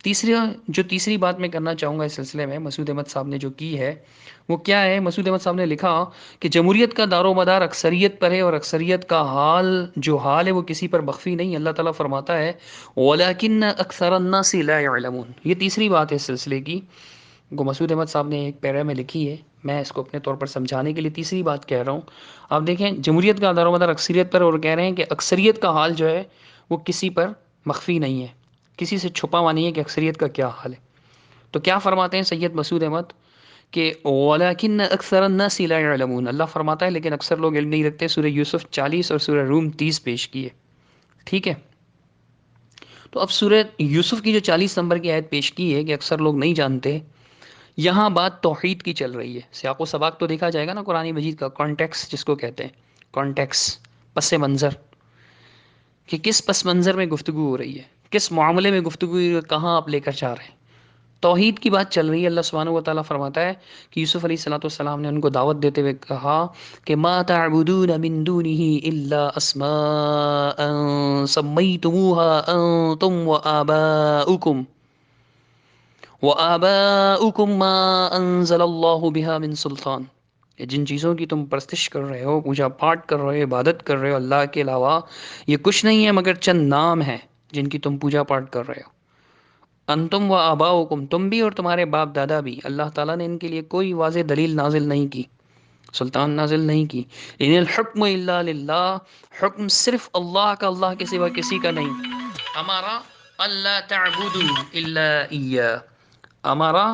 تیسری بات میں کرنا چاہوں گا اس سلسلے میں، مسعود احمد صاحب نے جو کی ہے وہ کیا ہے؟ مسعود احمد صاحب نے لکھا کہ جمہوریت کا دار و مدار اکثریت پر ہے، اور اکثریت کا جو حال ہے وہ کسی پر مخفی نہیں. اللہ تعالیٰ فرماتا ہے وَلَكِنَّ أَكْثَرَ النَّاسِ لَا يَعْلَمُونَ. یہ تیسری بات ہے اس سلسلے کی، جو مسعود احمد صاحب نے ایک پیرے میں لکھی ہے. میں اس کو اپنے طور پر سمجھانے کے لیے تیسری بات کہہ رہا ہوں. آپ دیکھیں جمہوریت کا دار و مدار اکثریت پر، اور کہہ رہے ہیں کہ اکثریت کا حال جو ہے وہ کسی پر مخفی نہیں ہے، کسی سے چھپا ہوا نہیں ہے کہ اکثریت کا کیا حال ہے. تو کیا فرماتے ہیں سید مسعود احمد کہ وَلَكِنَّ أَكْثَرَ النَّاسِ لَا يَعْلَمُونَ. اللہ فرماتا ہے لیکن اکثر لوگ علم نہیں رکھتے. سورہ یوسف 40 اور سورہ روم 30 پیش کیے. ٹھیک ہے، تو اب سورہ یوسف کی جو 40 نمبر کی آیت پیش کی ہے کہ اکثر لوگ نہیں جانتے، یہاں بات توحید کی چل رہی ہے. سیاق و سباق تو دیکھا جائے گا نا قرآن مجید کا، کانٹیکس جس کو کہتے ہیں، کانٹیکس، پس منظر، کہ کس پس منظر میں گفتگو ہو رہی ہے، کس معاملے میں گفتگو ہو رہی ہے، کہاں آپ لے کر جا رہے ہیں. توحید کی بات چل رہی ہے. اللہ سبحانہ و تعالیٰ فرماتا ہے کہ یوسف علیہ الصلوۃ والسلام نے ان کو دعوت دیتے ہوئے کہا کہ ما تعبدون من دونه الا اسماء سمیتموها انتم وآباؤکم ما انزل اللہ بها من سلطان. کہ جن چیزوں کی تم پرستش کر رہے ہو، پوجا پاٹ کر رہے ہو، عبادت کر رہے ہو اللہ کے علاوہ، یہ کچھ نہیں ہے مگر چند نام ہیں جن کی تم پوجا پاٹ کر رہے ہو. انتم و آباؤکم، تم بھی اور تمہارے باپ دادا بھی. اللہ تعالیٰ نے ان کے لیے کوئی واضح دلیل نازل نہیں کی، سلطان نازل نہیں کی. ان الحکم الا للہ، حکم صرف اللہ کا، اللہ کے سوا کسی کا نہیں. ہمارا اللہ تعبدوا الا ایہ، ہمارا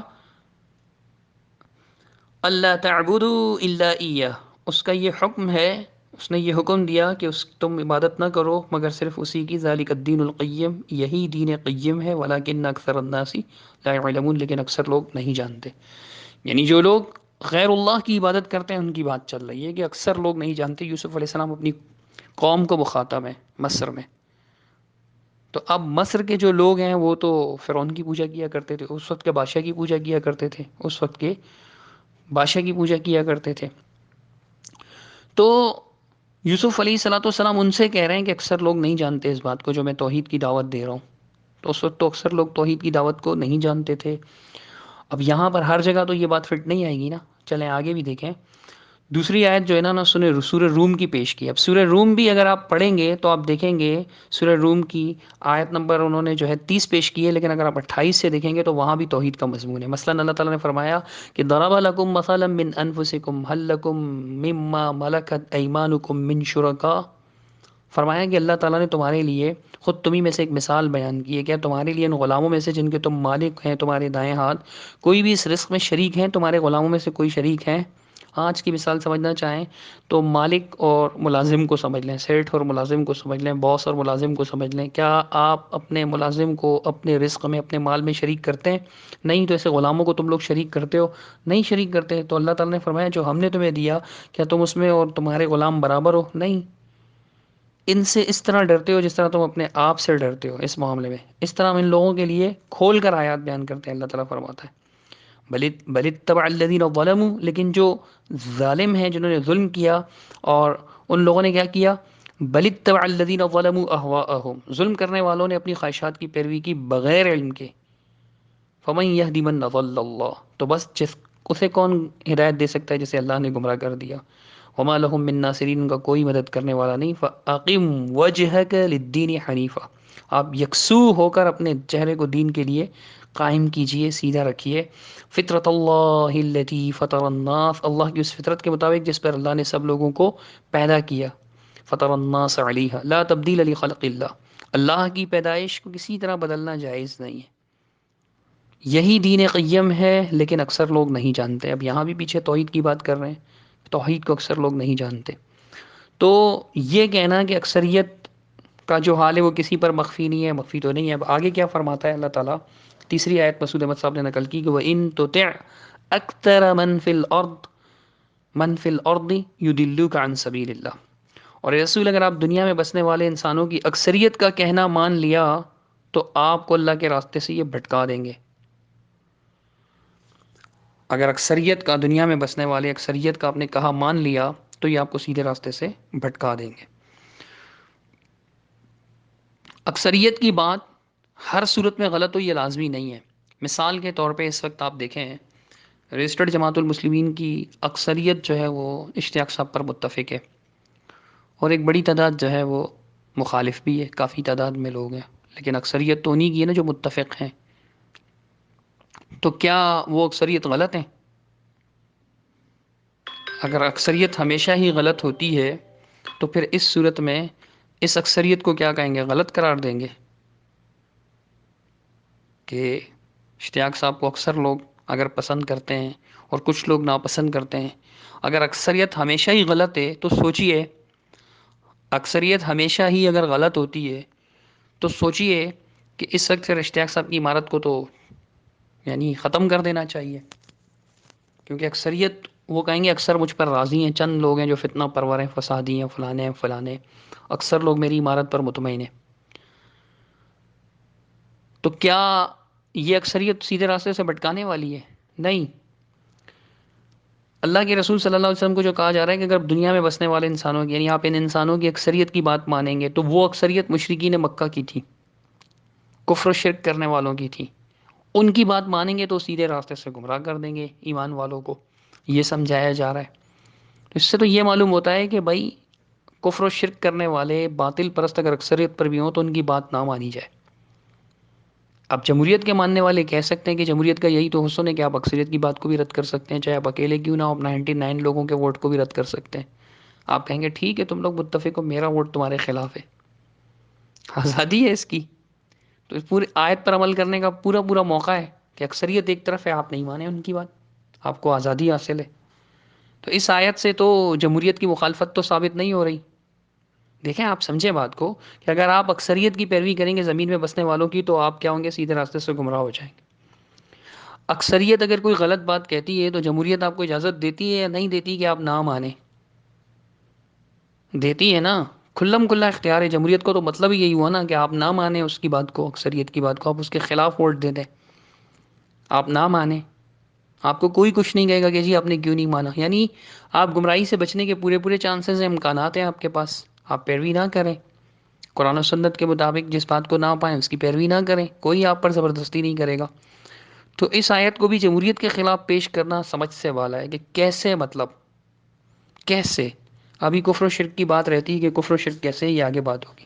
اللہ تعبدوا الا ایہ، اس کا یہ حکم ہے، اس نے یہ حکم دیا کہ تم عبادت نہ کرو مگر صرف اسی کی. ذالک الدین القیم، یہی دین قیم ہے. ولکن اکثر الناس لا يعلمون، لیکن اکثر لوگ نہیں جانتے. یعنی جو لوگ غیر اللہ کی عبادت کرتے ہیں ان کی بات چل رہی ہے کہ اکثر لوگ نہیں جانتے. یوسف علیہ السلام اپنی قوم کو مخاطب ہے مصر میں. تو اب مصر کے جو لوگ ہیں وہ تو فرعون کی پوجا کیا کرتے تھے، اس وقت کے بادشاہ کی پوجا کیا کرتے تھے، اس وقت کے بادشاہ کی پوجا کیا کرتے تھے. تو یوسف علیہ الصلوۃ والسلام ان سے کہہ رہے ہیں کہ اکثر لوگ نہیں جانتے اس بات کو جو میں توحید کی دعوت دے رہا ہوں. تو اس وقت تو اکثر لوگ توحید کی دعوت کو نہیں جانتے تھے. اب یہاں پر ہر جگہ تو یہ بات فٹ نہیں آئے گی نا. چلیں آگے بھی دیکھیں. دوسری آیت جو ہے نا سورہ سورہ روم کی پیش کی. اب سورہ روم بھی اگر آپ پڑھیں گے تو آپ دیکھیں گے سورہ روم کی آیت نمبر انہوں نے جو ہے 30 پیش کی ہے، لیکن اگر آپ 28 سے دیکھیں گے تو وہاں بھی توحید کا مضمون ہے. مثلا اللہ تعالیٰ نے فرمایا کہ ضرب لکم مثلا من انفسکم هل لکم مما ملکت ایمانکم من شرکاء. فرمایا کہ اللہ تعالیٰ نے تمہارے لیے خود تمہیں میں سے ایک مثال بیان کی ہے. کیا تمہارے لیے ان غلاموں میں سے جن کے تم مالک ہیں، تمہارے دائیں ہاتھ، کوئی بھی اس رزق میں شریک ہیں؟ تمہارے غلاموں میں سے کوئی شریک ہے؟ آج کی مثال سمجھنا چاہیں تو مالک اور ملازم کو سمجھ لیں، سیٹھ اور ملازم کو سمجھ لیں، باس اور ملازم کو سمجھ لیں. کیا آپ اپنے ملازم کو اپنے رزق میں، اپنے مال میں شریک کرتے ہیں؟ نہیں. تو ایسے غلاموں کو تم لوگ شریک کرتے ہو؟ نہیں شریک کرتے. تو اللہ تعالیٰ نے فرمایا جو ہم نے تمہیں دیا کیا تم اس میں اور تمہارے غلام برابر ہو؟ نہیں. ان سے اس طرح ڈرتے ہو جس طرح تم اپنے آپ سے ڈرتے ہو اس معاملے میں. اس طرح ہم ان لوگوں کے لیے کھول کر آیات بیان کرتے ہیں. اللہ تعالیٰ فرماتا ہے بل اتبع الذین ظلموا، لیکن جو ظالم ہیں جنہوں نے ظلم کیا، اور ان لوگوں نے کیا کیا؟ بل اتبع الذین ظلموا اہواءہم، ظلم کرنے والوں نے اپنی خواہشات کی پیروی کی بغیر علم کے. فمن یہدی من اضل اللہ، تو بس جس اسے کون ہدایت دے سکتا ہے جسے اللہ نے گمراہ کر دیا. وما لهم من ناصرین، ان کا کوئی مدد کرنے والا نہیں. فاقم وجهك للدین حنیفا، آپ یکسو ہو کر اپنے چہرے کو دین کے لیے قائم کیجئے، سیدھا رکھیے. فطرت اللہ التي فطر الناس، اللہ کی اس فطرت کے مطابق جس پر اللہ نے سب لوگوں کو پیدا کیا. فطر الناس علیہا لا تبدیل لخلق اللہ، اللہ کی پیدائش کو کسی طرح بدلنا جائز نہیں ہے. یہی دین قیم ہے، لیکن اکثر لوگ نہیں جانتے. اب یہاں بھی پیچھے توحید کی بات کر رہے ہیں، توحید کو اکثر لوگ نہیں جانتے. تو یہ کہنا کہ اکثریت کا جو حال ہے وہ کسی پر مخفی نہیں ہے، مخفی تو نہیں ہے. اب آگے کیا فرماتا ہے اللہ تعالیٰ؟ تیسری آیت مسعود احمد صاحب نے نقل کی کہ وَإِن تُطِعْ أَكْثَرَ مَن فِي الْأَرْضِ يُضِلُّوكَ عَن سَبِيلِ اللَّهِ. اور اے رسول اگر آپ دنیا میں بسنے والے انسانوں کی اکثریت کا کہنا مان لیا تو آپ کو اللہ کے راستے سے یہ بھٹکا دیں گے. اگر اکثریت کا، دنیا میں بسنے والے اکثریت کا آپ نے کہا مان لیا تو یہ آپ کو سیدھے راستے سے بھٹکا دیں گے. اکثریت کی بات ہر صورت میں غلط ہو یہ لازمی نہیں ہے. مثال کے طور پہ اس وقت آپ دیکھیں رجسٹرڈ جماعت المسلمین کی اکثریت جو ہے وہ اشتیاق صاحب پر متفق ہے، اور ایک بڑی تعداد جو ہے وہ مخالف بھی ہے، کافی تعداد میں لوگ ہیں، لیکن اکثریت تو انہیں کی ہے نا جو متفق ہیں. تو کیا وہ اکثریت غلط ہیں؟ اگر اکثریت ہمیشہ ہی غلط ہوتی ہے تو پھر اس صورت میں اس اکثریت کو کیا کہیں گے؟ غلط قرار دیں گے. کہ اشتیاق صاحب کو اکثر لوگ اگر پسند کرتے ہیں اور کچھ لوگ ناپسند کرتے ہیں، اگر اکثریت ہمیشہ ہی غلط ہے تو سوچئے، اکثریت ہمیشہ ہی اگر غلط ہوتی ہے تو سوچئے کہ اس وقت پھر اشتیاق صاحب کی عمارت کو تو یعنی ختم کر دینا چاہیے. کیونکہ اکثریت وہ کہیں گے اکثر مجھ پر راضی ہیں، چند لوگ ہیں جو فتنہ پرور ہیں، فسادی ہیں، فلانے ہیں فلانے، اکثر لوگ میری عمارت پر مطمئن ہیں. تو کیا یہ اکثریت سیدھے راستے سے بھٹکانے والی ہے؟ نہیں. اللہ کے رسول صلی اللہ علیہ وسلم کو جو کہا جا رہا ہے کہ اگر دنیا میں بسنے والے انسانوں کی، یعنی آپ ان انسانوں کی اکثریت کی بات مانیں گے تو وہ اکثریت مشرکین مکہ کی تھی، کفر و شرک کرنے والوں کی تھی. ان کی بات مانیں گے تو سیدھے راستے سے گمراہ کر دیں گے ایمان والوں کو، یہ سمجھایا جا رہا ہے. اس سے تو یہ معلوم ہوتا ہے کہ بھائی کفر و شرک کرنے والے باطل پرست اگر اکثریت پر بھی ہوں تو ان کی بات نہ مانی جائے. اب جمہوریت کے ماننے والے کہہ سکتے ہیں کہ جمہوریت کا یہی تو حسن ہے کہ آپ اکثریت کی بات کو بھی رد کر سکتے ہیں، چاہے آپ اکیلے کیوں نہ ہو، آپ 99 لوگوں کے ووٹ کو بھی رد کر سکتے ہیں. آپ کہیں گے ٹھیک ہے تم لوگ متفق ہو، میرا ووٹ تمہارے خلاف ہے. آزادی ہے اس کی. تو اس پوری آیت پر عمل کرنے کا پورا پورا موقع ہے کہ اکثریت ایک طرف ہے، آپ نہیں مانیں ان کی بات، آپ کو آزادی حاصل ہے. تو اس آیت سے تو جمہوریت کی مخالفت تو ثابت نہیں ہو رہی. دیکھیں آپ سمجھیں بات کو کہ اگر آپ اکثریت کی پیروی کریں گے زمین میں بسنے والوں کی تو آپ کیا ہوں گے؟ سیدھے راستے سے گمراہ ہو جائیں گے. اکثریت اگر کوئی غلط بات کہتی ہے تو جمہوریت آپ کو اجازت دیتی ہے یا نہیں دیتی کہ آپ نہ مانیں؟ دیتی ہے نا. کھلم کھلا اختیار ہے جمہوریت کو، تو مطلب ہی یہی ہوا نا کہ آپ نہ مانیں اس کی بات کو، اکثریت کی بات کو، آپ اس کے خلاف ووٹ دے دیں، آپ نہ مانیں، آپ کو کوئی کچھ نہیں کہے گا کہ جی آپ نے کیوں نہیں مانا. یعنی آپ گمراہی سے بچنے کے پورے پورے چانسز ہیں، امکانات ہیں آپ کے پاس. آپ پیروی نہ کریں قرآن و سنت کے مطابق، جس بات کو نہ پائیں اس کی پیروی نہ کریں، کوئی آپ پر زبردستی نہیں کرے گا. تو اس آیت کو بھی جمہوریت کے خلاف پیش کرنا سمجھ سے والا ہے کہ کیسے، مطلب کیسے. ابھی کفر و شرک کی بات رہتی ہے کہ کفر و شرک کیسے، یہ آگے بات ہوگی.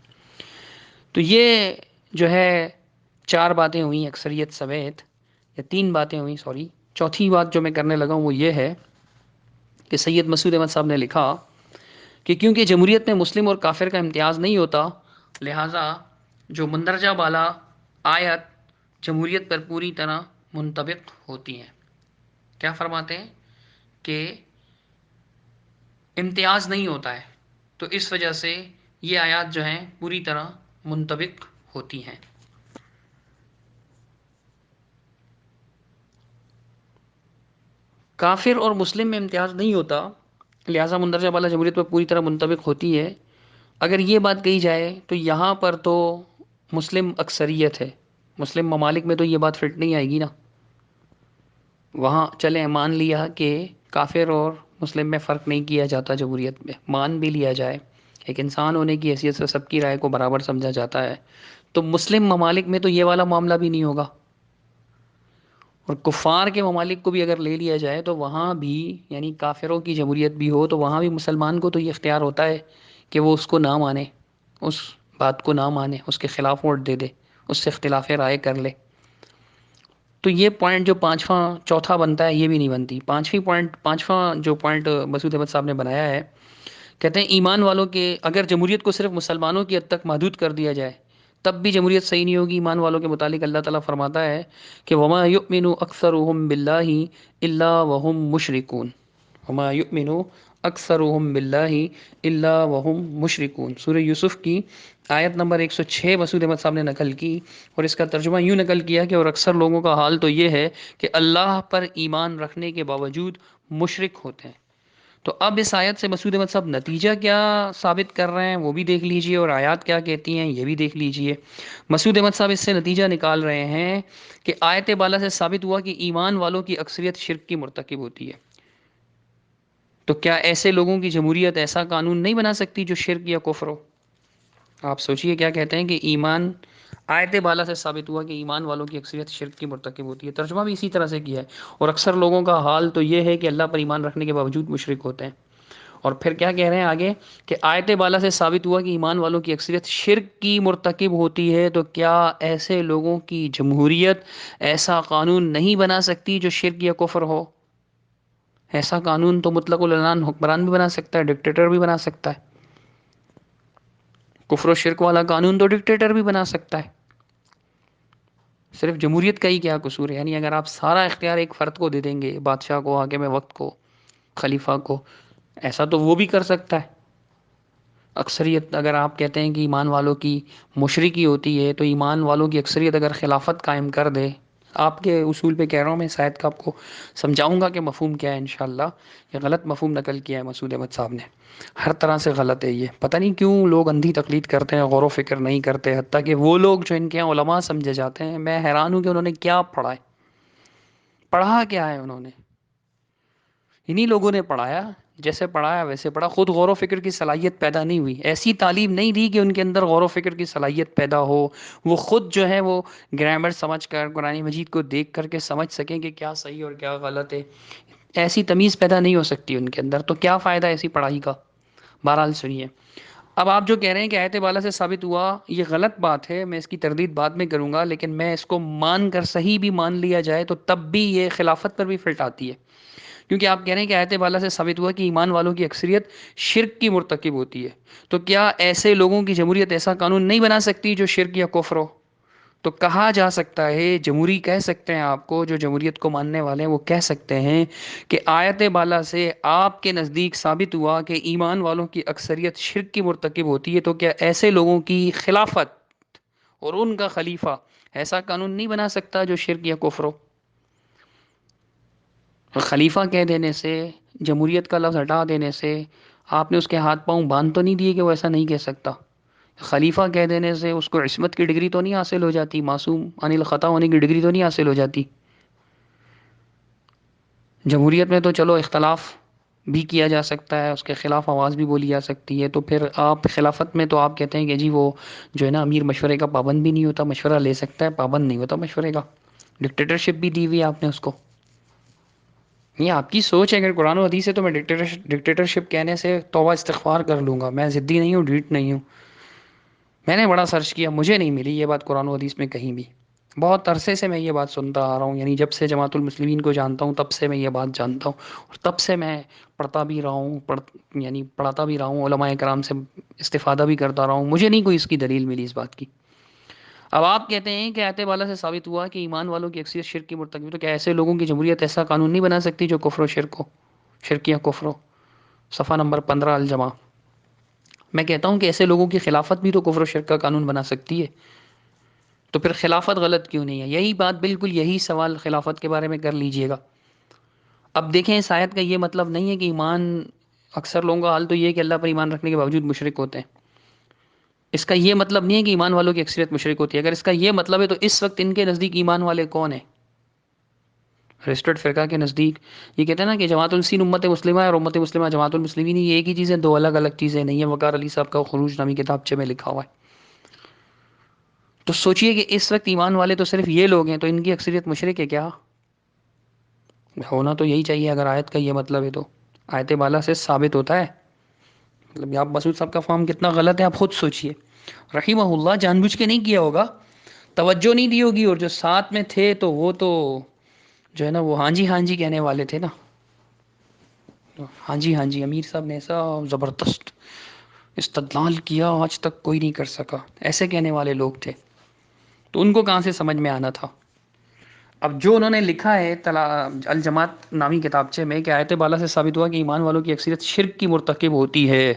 تو یہ جو ہے چار باتیں ہوئیں اکثریت سمیت، یا تین باتیں ہوئیں سوری. چوتھی بات جو میں کرنے لگا ہوں وہ یہ ہے کہ سید مسعود احمد صاحب نے لکھا کہ کیونکہ جمہوریت میں مسلم اور کافر کا امتیاز نہیں ہوتا، لہٰذا جو مندرجہ بالا آیت جمہوریت پر پوری طرح منطبق ہوتی ہیں. کیا فرماتے ہیں کہ امتیاز نہیں ہوتا ہے، تو اس وجہ سے یہ آیات جو ہیں پوری طرح منطبق ہوتی ہیں. کافر اور مسلم میں امتیاز نہیں ہوتا، لہٰذا مندرجہ بالا جمہوریت پر پوری طرح منطبق ہوتی ہے. اگر یہ بات کہی جائے تو یہاں پر تو مسلم اکثریت ہے، مسلم ممالک میں تو یہ بات فٹ نہیں آئے گی نا. وہاں چلیں مان لیا کہ کافر اور مسلم میں فرق نہیں کیا جاتا، جمہوریت میں مان بھی لیا جائے، ایک انسان ہونے کی حیثیت سے سب کی رائے کو برابر سمجھا جاتا ہے، تو مسلم ممالک میں تو یہ والا معاملہ بھی نہیں ہوگا. اور کفار کے ممالک کو بھی اگر لے لیا جائے تو وہاں بھی، یعنی کافروں کی جمہوریت بھی ہو تو وہاں بھی مسلمان کو تو یہ اختیار ہوتا ہے کہ وہ اس کو نہ مانے، اس بات کو نہ مانے، اس کے خلاف ووٹ دے دے، اس سے اختلاف رائے کر لے. تو یہ پوائنٹ جو پانچواں چوتھا بنتا ہے یہ بھی نہیں بنتی. پانچواں جو پوائنٹ مسعود احمد صاحب نے بنایا ہے، کہتے ہیں ایمان والوں کے، اگر جمہوریت کو صرف مسلمانوں کی حد تک محدود کر دیا جائے تب بھی جمہوریت صحیح نہیں ہوگی. ایمان والوں کے متعلق اللہ تعالیٰ فرماتا ہے کہ وما یؤمن اکثرهم باللہ الا وهم مشرکون، وما یؤمن اکثرهم باللہ الا وهم مشرکون. سورہ یوسف کی آیت نمبر 106 مسعود احمد صاحب نے نقل کی، اور اس کا ترجمہ یوں نقل کیا کہ اور اکثر لوگوں کا حال تو یہ ہے کہ اللہ پر ایمان رکھنے کے باوجود مشرک ہوتے ہیں. تو اب اس آیت سے مسعود احمد صاحب نتیجہ کیا ثابت کر رہے ہیں وہ بھی دیکھ لیجئے، اور آیات کیا کہتی ہیں یہ بھی دیکھ لیجئے. مسعود احمد صاحب اس سے نتیجہ نکال رہے ہیں کہ آیت بالا سے ثابت ہوا کہ ایمان والوں کی اکثریت شرک کی مرتکب ہوتی ہے. تو کیا ایسے لوگوں کی جمہوریت ایسا قانون نہیں بنا سکتی جو شرک یا کفر ہو؟ آپ سوچئے کیا کہتے ہیں کہ ایمان، آیت بالا سے ثابت ہوا کہ ایمان والوں کی اکثریت شرک کی مرتکب ہوتی ہے. ترجمہ بھی اسی طرح سے کیا ہے، اور اکثر لوگوں کا حال تو یہ ہے کہ اللہ پر ایمان رکھنے کے باوجود مشرک ہوتے ہیں. اور پھر کیا کہہ رہے ہیں آگے کہ آیت بالا سے ثابت ہوا کہ ایمان والوں کی اکثریت شرک کی مرتکب ہوتی ہے، تو کیا ایسے لوگوں کی جمہوریت ایسا قانون نہیں بنا سکتی جو شرک یا کفر ہو؟ ایسا قانون تو مطلق العنان حکمران بھی بنا سکتا ہے، ڈکٹیٹر بھی بنا سکتا ہے. کفر و شرک والا قانون تو ڈکٹیٹر بھی بنا سکتا ہے. صرف جمہوریت کا ہی کیا قصور ہے؟ یعنی اگر آپ سارا اختیار ایک فرد کو دے دیں گے، بادشاہ کو، حاکم وقت کو، خلیفہ کو، ایسا تو وہ بھی کر سکتا ہے. اکثریت، اگر آپ کہتے ہیں کہ ایمان والوں کی مشرکی ہوتی ہے تو ایمان والوں کی اکثریت اگر خلافت قائم کر دے، آپ کے اصول پہ کہہ رہا ہوں میں، شاید کہ آپ کو سمجھاؤں گا کہ مفہوم کیا ہے انشاءاللہ. یہ غلط مفہوم نقل کیا ہے مسعود احمد صاحب نے، ہر طرح سے غلط ہے. یہ پتہ نہیں کیوں لوگ اندھی تقلید کرتے ہیں، غور و فکر نہیں کرتے. حتیٰ کہ وہ لوگ جو ان کے یہاں علماء سمجھے جاتے ہیں، میں حیران ہوں کہ انہوں نے کیا پڑھا ہے، پڑھا کیا ہے انہوں نے. انہی لوگوں نے پڑھایا، جیسے پڑھایا ویسے پڑھا، خود غور و فکر کی صلاحیت پیدا نہیں ہوئی، ایسی تعلیم نہیں دی کہ ان کے اندر غور و فکر کی صلاحیت پیدا ہو. وہ خود جو ہے وہ گرامر سمجھ کر، قرآن مجید کو دیکھ کر کے سمجھ سکیں کہ کیا صحیح اور کیا غلط ہے. ایسی تمیز پیدا نہیں ہو سکتی ان کے اندر، تو کیا فائدہ ایسی پڑھائی کا؟ بہرحال سنیے، اب آپ جو کہہ رہے ہیں کہ آیت بالا سے ثابت ہوا، یہ غلط بات ہے. میں اس کی تردید بعد میں کروں گا، لیکن میں اس کو مان کر صحیح بھی مان لیا جائے تو تب بھی یہ خلافت پر بھی فلٹ آتی ہے. کیونکہ آپ کہہ رہے ہیں کہ آیت بالا سے ثابت ہوا کہ ایمان والوں کی اکثریت شرک کی مرتکب ہوتی ہے، تو کیا ایسے لوگوں کی جمہوریت ایسا قانون نہیں بنا سکتی جو شرک یا کفر ہو؟ تو کہا جا سکتا ہے، جمہوری کہہ سکتے ہیں آپ کو، جو جمہوریت کو ماننے والے ہیں وہ کہہ سکتے ہیں کہ آیت بالا سے آپ کے نزدیک ثابت ہوا کہ ایمان والوں کی اکثریت شرک کی مرتکب ہوتی ہے، تو کیا ایسے لوگوں کی خلافت اور ان کا خلیفہ ایسا قانون نہیں بنا سکتا جو شرک یا کفر ہو؟ خلیفہ کہہ دینے سے، جمہوریت کا لفظ ہٹا دینے سے آپ نے اس کے ہاتھ پاؤں باندھ تو نہیں دیے کہ وہ ایسا نہیں کہہ سکتا؟ خلیفہ کہہ دینے سے اس کو عصمت کی ڈگری تو نہیں حاصل ہو جاتی؟ معصوم عن الخطا ہونے کی ڈگری تو نہیں حاصل ہو جاتی؟ جمہوریت میں تو چلو اختلاف بھی کیا جا سکتا ہے، اس کے خلاف آواز بھی بولی جا سکتی ہے، تو پھر آپ خلافت میں تو آپ کہتے ہیں کہ جی وہ جو ہے نا امیر مشورے کا پابند بھی نہیں ہوتا، مشورہ لے سکتا ہے، پابند نہیں ہوتا مشورے کا۔ ڈکٹیٹرشپ بھی دی ہوئی ہے آپ نے اس کو۔ یہ آپ کی سوچ ہے، اگر قرآن و حدیث ہے تو میں ڈکٹیٹرشپ کہنے سے توبہ استغفار کر لوں گا، میں ضدی نہیں ہوں، ڈھیٹ نہیں ہوں۔ میں نے بڑا سرچ کیا، مجھے نہیں ملی یہ بات قرآن و حدیث میں کہیں بھی۔ بہت عرصے سے میں یہ بات سنتا آ رہا ہوں، یعنی جب سے جماعت المسلمین کو جانتا ہوں تب سے میں یہ بات جانتا ہوں، اور تب سے میں پڑھتا بھی رہا ہوں، یعنی پڑھاتا بھی رہا ہوں، علماء کرام سے استفادہ بھی کرتا رہا ہوں، مجھے نہیں کوئی اس کی دلیل ملی اس بات کی۔ اب آپ کہتے ہیں کہ آیت بالا سے ثابت ہوا کہ ایمان والوں کی اکثریت شرک کی مرتکب، تو کیا ایسے لوگوں کی جمہوریت ایسا قانون نہیں بنا سکتی جو کفر و شرک ہو، شرک یا کفر ہو؟ صفحہ نمبر 15 الجمع۔ میں کہتا ہوں کہ ایسے لوگوں کی خلافت بھی تو کفر و شرک کا قانون بنا سکتی ہے، تو پھر خلافت غلط کیوں نہیں ہے؟ یہی بات، بالکل یہی سوال خلافت کے بارے میں کر لیجئے گا۔ اب دیکھیں اس آیت کا یہ مطلب نہیں ہے کہ ایمان، اکثر لوگوں کا حال تو یہ ہے کہ اللہ پر ایمان رکھنے کے باوجود مشرک ہوتے ہیں۔ اس کا یہ مطلب نہیں ہے کہ ایمان والوں کی اکثریت مشرک ہوتی ہے۔ اگر اس کا یہ مطلب ہے تو اس وقت ان کے نزدیک ایمان والے کون ہیں؟ ریسٹرڈ فرقہ کے نزدیک یہ کہتے ہیں نا کہ جماعت المسلمین امت مسلمہ ہے اور امت مسلمہ جماعت المسلمین، یہ ایک ہی چیز ہے، دو الگ الگ چیزیں نہیں ہیں۔ وقار علی صاحب کا خروج نامی کتابچے میں لکھا ہوا ہے۔ تو سوچئے کہ اس وقت ایمان والے تو صرف یہ لوگ ہیں، تو ان کی اکثریت مشرک ہے کیا؟ ہونا تو یہی چاہیے اگر آیت کا یہ مطلب ہے تو۔ آیت بالا سے ثابت ہوتا ہے، مطلب آپ مسعود صاحب کا فارم کتنا غلط ہے آپ خود سوچئے۔ رحمہ اللہ جان بوجھ کے نہیں کیا ہوگا، توجہ نہیں دی ہوگی، اور جو ساتھ میں تھے تو وہ تو جو ہے نا وہ ہاں جی کہنے والے تھے نا۔ ہاں جی امیر صاحب نے ایسا زبردست استدلال کیا آج تک کوئی نہیں کر سکا، ایسے کہنے والے لوگ تھے، تو ان کو کہاں سے سمجھ میں آنا تھا؟ اب جو انہوں نے لکھا ہے الجماعت نامی کتابچے میں کہ آیت بالا سے ثابت ہوا کہ ایمان والوں کی اکثریت شرک کی مرتکب ہوتی ہے،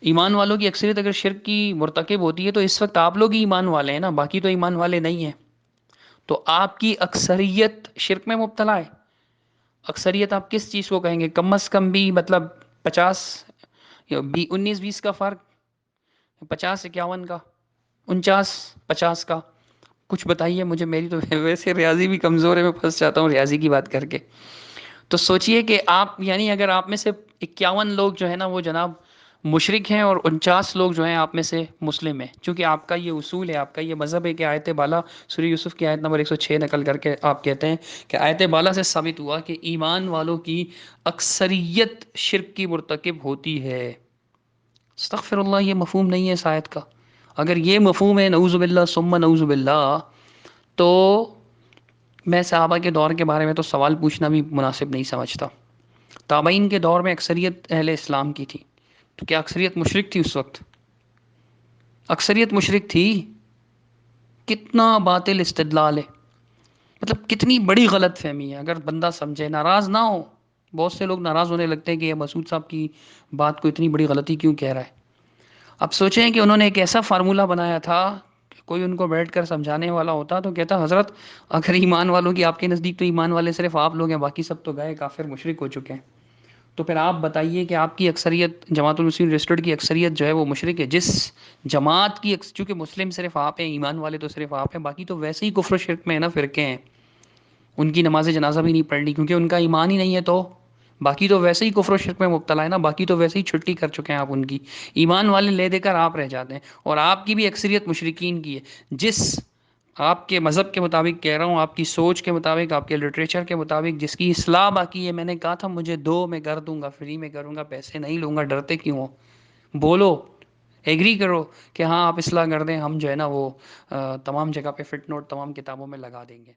ایمان والوں کی اکثریت اگر شرک کی مرتکب ہوتی ہے تو اس وقت آپ لوگ ہی ایمان والے ہیں نا، باقی تو ایمان والے نہیں ہیں، تو آپ کی اکثریت شرک میں مبتلا ہے۔ اکثریت آپ کس چیز کو کہیں گے؟ کم از کم بھی مطلب 50 یا 19-20 کا فرق، 50-51 کا، 49-50 کا، کچھ بتائیے مجھے، میری تو ویسے ریاضی بھی کمزور ہے، میں پھنس جاتا ہوں ریاضی کی بات کر کے۔ تو سوچئے کہ آپ، یعنی اگر آپ میں سے 51 لوگ جو ہے نا وہ جناب مشرک ہیں اور 49 لوگ جو ہیں آپ میں سے مسلم ہیں، چونکہ آپ کا یہ اصول ہے، آپ کا یہ مذہب ہے کہ آیت بالا سورہ یوسف کی آیت نمبر 106 نقل کر کے آپ کہتے ہیں کہ آیت بالا سے ثابت ہوا کہ ایمان والوں کی اکثریت شرک کی مرتکب ہوتی ہے۔ استغفر اللہ، یہ مفہوم نہیں ہے اس آیت کا۔ اگر یہ مفہوم ہے نعوذ باللہ ثم نعوذ باللہ، تو میں صحابہ کے دور کے بارے میں تو سوال پوچھنا بھی مناسب نہیں سمجھتا۔ تابعین کے دور میں اکثریت اہل اسلام کی تھی، تو کیا اکثریت مشرک تھی اس وقت؟ اکثریت مشرک تھی؟ کتنا باطل استدلال ہے، مطلب کتنی بڑی غلط فہمی ہے، اگر بندہ سمجھے، ناراض نہ ہو۔ بہت سے لوگ ناراض ہونے لگتے ہیں کہ یہ مسعود صاحب کی بات کو اتنی بڑی غلطی کیوں کہہ رہا ہے۔ اب سوچیں کہ انہوں نے ایک ایسا فارمولہ بنایا تھا کہ کوئی ان کو بیٹھ کر سمجھانے والا ہوتا تو کہتا حضرت اگر ایمان والوں کی آپ کے نزدیک تو ایمان والے صرف آپ لوگ ہیں، باقی سب تو گئے کافر مشرک ہو چکے ہیں، تو پھر آپ بتائیے کہ آپ کی اکثریت، جماعت المسلمین رجسٹرڈ کی اکثریت جو ہے وہ مشرک ہے، جس جماعت کی چونکہ مسلم صرف آپ ہیں، ایمان والے تو صرف آپ ہیں، باقی تو ویسے ہی کفر و شرک میں ہے نا، فرقے ہیں، ان کی نماز جنازہ بھی نہیں پڑھنی کیونکہ ان کا ایمان ہی نہیں ہے، تو باقی تو ویسے ہی کفر و شرک میں مبتلا ہے نا، باقی تو ویسے ہی چھٹی کر چکے ہیں آپ ان کی، ایمان والے لے دے کر آپ رہ جاتے ہیں، اور آپ کی بھی اکثریت مشرکین کی ہے، جس آپ کے مذہب کے مطابق کہہ رہا ہوں، آپ کی سوچ کے مطابق، آپ کے لٹریچر کے مطابق، جس کی اصلاح باقی ہے، میں نے کہا تھا مجھے دو میں کر دوں گا، فری میں کروں گا، پیسے نہیں لوں گا، ڈرتے کیوں ہو؟ بولو، ایگری کرو کہ ہاں آپ اصلاح کر دیں، ہم جو ہے نا وہ تمام جگہ پہ فٹ نوٹ تمام کتابوں میں لگا دیں گے۔